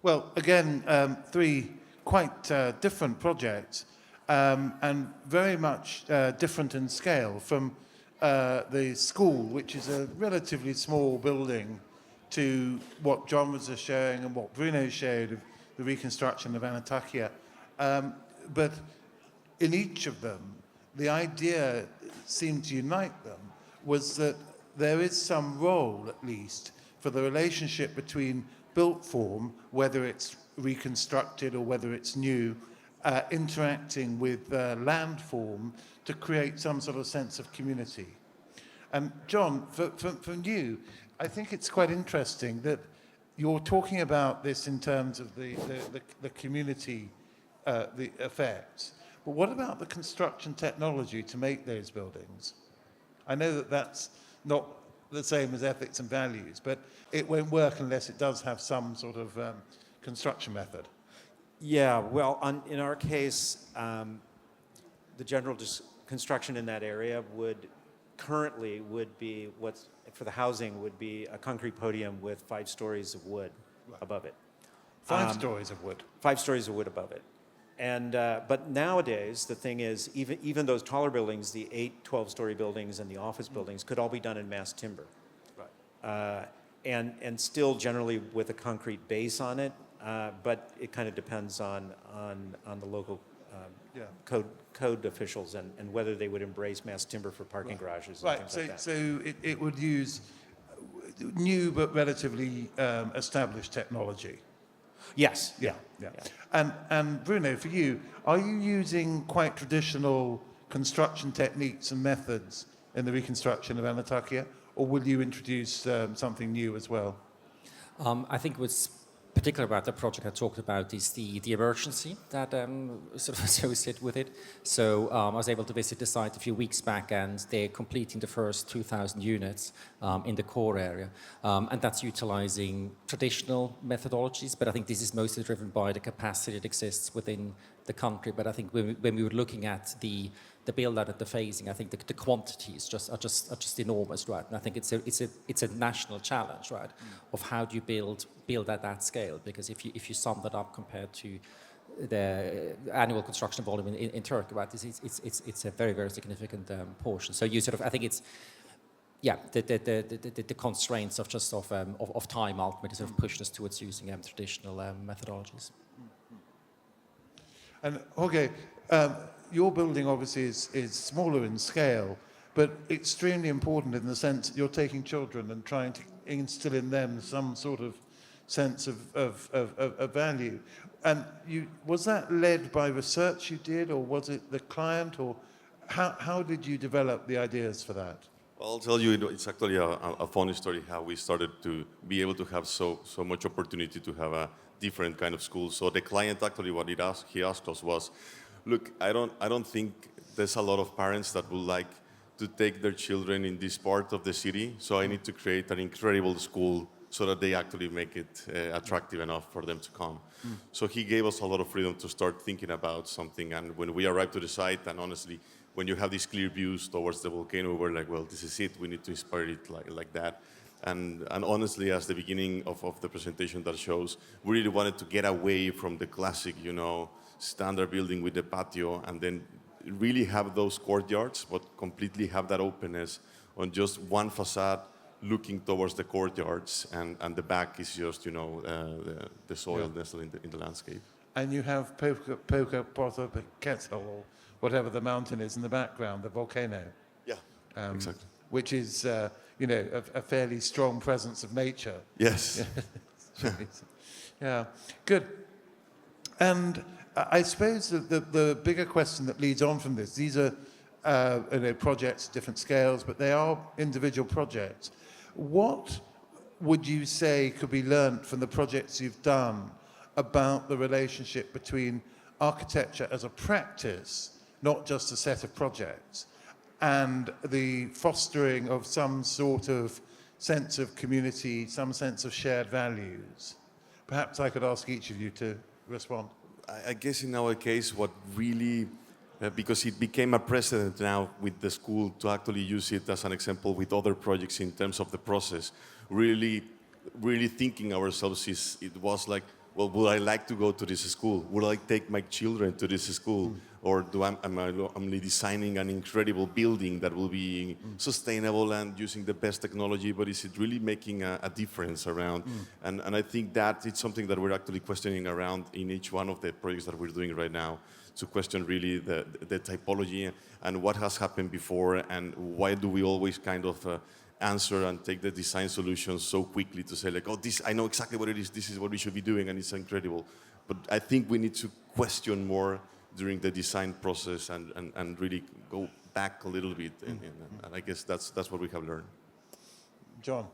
Well, again, three quite different projects and very much different in scale from the school, which is a relatively small building, to what John was just showing and what Bruno showed of the reconstruction of Antakya. But in each of them, the idea seemed to unite them was that there is some role, at least, for the relationship between built form, whether it's reconstructed or whether it's new, interacting with land form to create some sort of sense of community. And John, from you, I think it's quite interesting that you're talking about this in terms of the community, the effects. But what about the construction technology to make those buildings? I know that that's not the same as ethics and values, but it won't work unless it does have some sort of construction method. Yeah, well, in our case, the general construction in that area currently would be for the housing would be a concrete podium with 5 stories of wood above it. 5 stories of wood? 5 stories of wood above it. And, but nowadays, the thing is, even those taller buildings, the 8, 12-story buildings and the office buildings could all be done in mass timber. Right. And still generally with a concrete base on it, but it kind of depends on the local code officials and whether they would embrace mass timber for parking garages and things like that. So it would use new but relatively established technology. Yes. Yeah. And Bruno, for you, are you using quite traditional construction techniques and methods in the reconstruction of Antakya, or will you introduce something new as well? I think what's particular about the project I talked about is the emergency that sort of associated with it. So I was able to visit the site a few weeks back, and they're completing the first 2,000 units in the core area. And that's utilizing traditional methodologies, but I think this is mostly driven by the capacity that exists within the country. But I think when we were looking at the build out at the phasing, I think the quantities are just enormous, right? And I think it's a national challenge, right? Of how do you build at that scale? Because if you sum that up compared to the annual construction volume in Turkey, right? It's a very, very significant portion. So you sort of, I think it's the constraints of time ultimately sort of pushed us towards using traditional methodologies. And Jorge, your building obviously is smaller in scale, but extremely important in the sense that you're taking children and trying to instill in them some sort of sense of value. And was that led by research you did, or was it the client, or how did you develop the ideas for that? Well, I'll tell you, it's actually a funny story how we started to be able to have so much opportunity to have a different kind of school. So the client actually, what he asked us was, look, I don't think there's a lot of parents that would like to take their children in this part of the city, so I need to create an incredible school so that they actually make it attractive enough for them to come. So he gave us a lot of freedom to start thinking about something, and when we arrived to the site, and honestly, when you have these clear views towards the volcano, we're like, well, this is it, we need to inspire it like that. And honestly, as the beginning of the presentation that shows, we really wanted to get away from the classic, standard building with the patio, and then really have those courtyards, but completely have that openness on just one facade looking towards the courtyards, and the back is just, the soil nestled in the landscape. And you have Popocatépetl, or whatever the mountain is in the background, the volcano. Yeah, exactly. Which is, a fairly strong presence of nature. Yes. Yeah, good. And I suppose the bigger question that leads on from this, these are projects, different scales, but they are individual projects. What would you say could be learnt from the projects you've done about the relationship between architecture as a practice, not just a set of projects, and the fostering of some sort of sense of community, some sense of shared values? Perhaps I could ask each of you to respond. I guess in our case, what really, because it became a precedent now with the school to actually use it as an example with other projects in terms of the process, really thinking ourselves it was like, well, would I like to go to this school? Would I take my children to this school? Or am I only designing an incredible building that will be sustainable and using the best technology, but is it really making a difference around? And I think that it's something that we're actually questioning around in each one of the projects that we're doing right now, to question really the typology and what has happened before, and why do we always kind of answer and take the design solutions so quickly to say like, oh, this, I know exactly what it is, this is what we should be doing, and it's incredible. But I think we need to question more during the design process and really go back a little bit. And I guess that's what we have learned. John.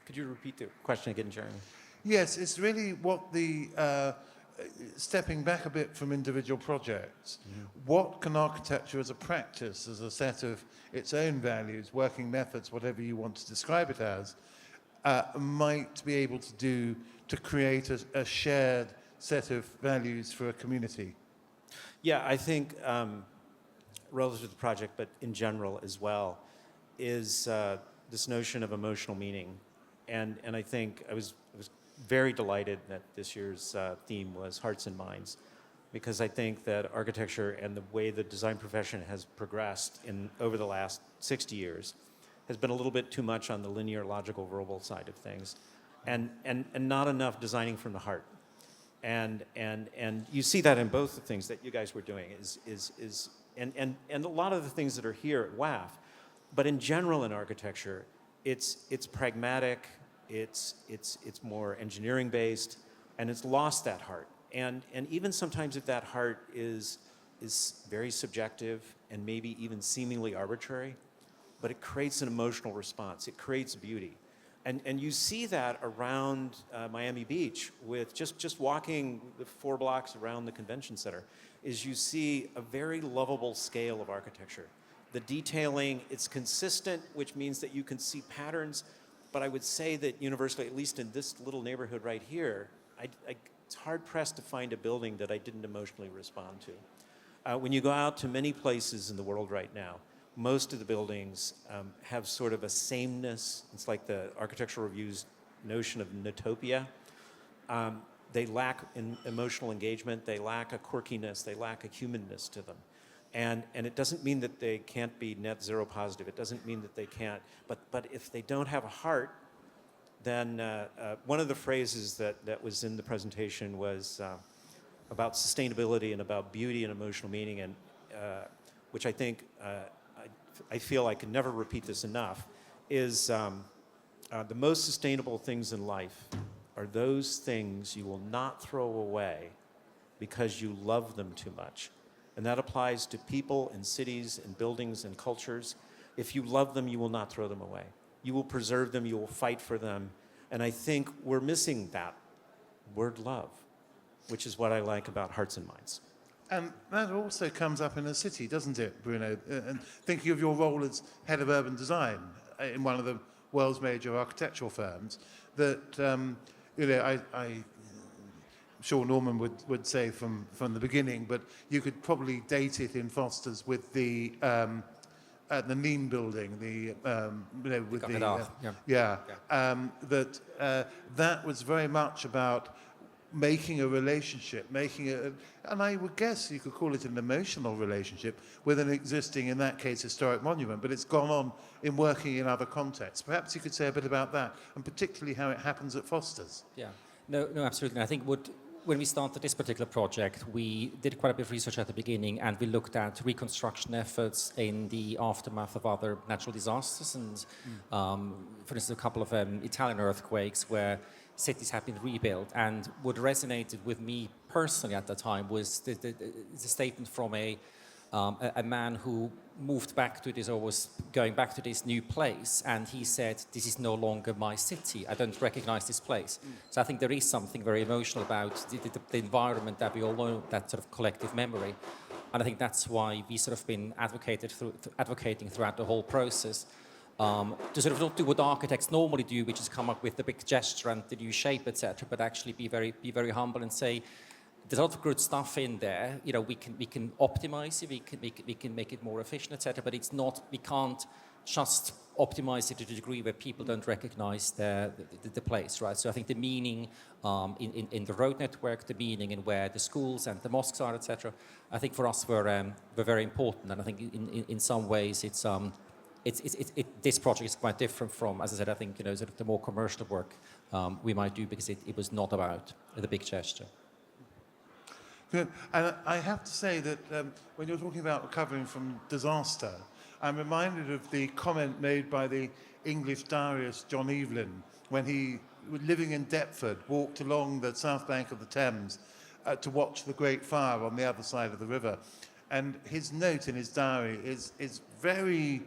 Could you repeat the question again, Jeremy? Yes, it's really what the, stepping back a bit from individual projects, what can architecture as a practice, as a set of its own values, working methods, whatever you want to describe it as, might be able to do to create a shared set of values for a community? Yeah, I think relative to the project, but in general as well, is this notion of emotional meaning. And I think I was very delighted that this year's theme was Hearts and Minds, because I think that architecture and the way the design profession has progressed over the last 60 years has been a little bit too much on the linear, logical, verbal side of things, and not enough designing from the heart. And you see that in both the things that you guys were doing, and a lot of the things that are here at WAF, but in general in architecture, it's pragmatic. It's more engineering based, and it's lost that heart. And even sometimes if that heart is very subjective and maybe even seemingly arbitrary, but it creates an emotional response. It creates beauty. And you see that around Miami Beach with just walking the 4 blocks around the convention center, is you see a very lovable scale of architecture. The detailing, it's consistent, which means that you can see patterns. But I would say that universally, at least in this little neighborhood right here, it's hard-pressed to find a building that I didn't emotionally respond to. When you go out to many places in the world right now, most of the buildings have sort of a sameness. It's like the Architectural Review's notion of notopia. They lack emotional engagement. They lack a quirkiness. They lack a humanness to them. And it doesn't mean that they can't be net zero positive. It doesn't mean that they can't. But if they don't have a heart, then one of the phrases that was in the presentation was about sustainability and about beauty and emotional meaning, and which I think I feel I can never repeat this enough, is the most sustainable things in life are those things you will not throw away because you love them too much. And that applies to people and cities and buildings and cultures. If you love them, you will not throw them away. You will preserve them, you will fight for them. And I think we're missing that word love, which is what I like about Hearts and Minds. And that also comes up in a city, doesn't it, Bruno? And thinking of your role as head of urban design in one of the world's major architectural firms, that, I'm sure Norman would say from the beginning, but you could probably date it in Foster's with the Neem building, with that was very much about making a relationship, and I would guess you could call it an emotional relationship with an existing, in that case, historic monument, but it's gone on in working in other contexts. Perhaps you could say a bit about that, and particularly how it happens at Foster's. Yeah, no, absolutely. I think when we started this particular project, we did quite a bit of research at the beginning, and we looked at reconstruction efforts in the aftermath of other natural disasters, and for instance, a couple of Italian earthquakes where cities have been rebuilt. And what resonated with me personally at the time was the statement from a man who moved back to this, or was going back to this new place, and he said, "This is no longer my city. I don't recognize this place." So I think there is something very emotional about the environment that we all know, that sort of collective memory. And I think that's why we sort of been advocating throughout the whole process, to sort of not do what architects normally do, which is come up with the big gesture and the new shape, etc., but actually be very humble and say, there's a lot of good stuff in there. We can optimize it, we can make it more efficient, etc. But it's not. We can't just optimize it to the degree where people don't recognize the place, right? So I think the meaning in the road network, the meaning in where the schools and the mosques are, etc. I think for us were very important, and I think in some ways this project is quite different from, as I said, I think sort of the more commercial work we might do, because it was not about the big gesture. Good. And I have to say that when you're talking about recovering from disaster, I'm reminded of the comment made by the English diarist John Evelyn when he, living in Deptford, walked along the south bank of the Thames to watch the Great Fire on the other side of the river. And his note in his diary is very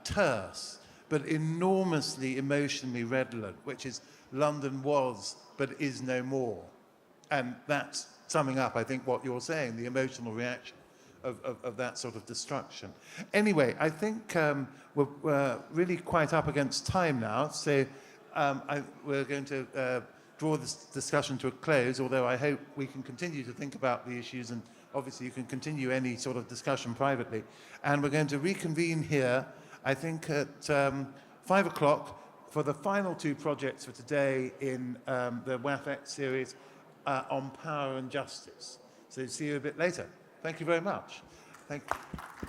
terse, but enormously emotionally redolent, which is London was, but is no more. And that's summing up, I think, what you're saying, the emotional reaction of that sort of destruction. Anyway, I think we're really quite up against time now, so we're going to draw this discussion to a close, although I hope we can continue to think about the issues, and obviously you can continue any sort of discussion privately. And we're going to reconvene here, I think, at 5 o'clock for the final two projects for today in the WAFX series on power and justice. So see you a bit later. Thank you very much. Thank you.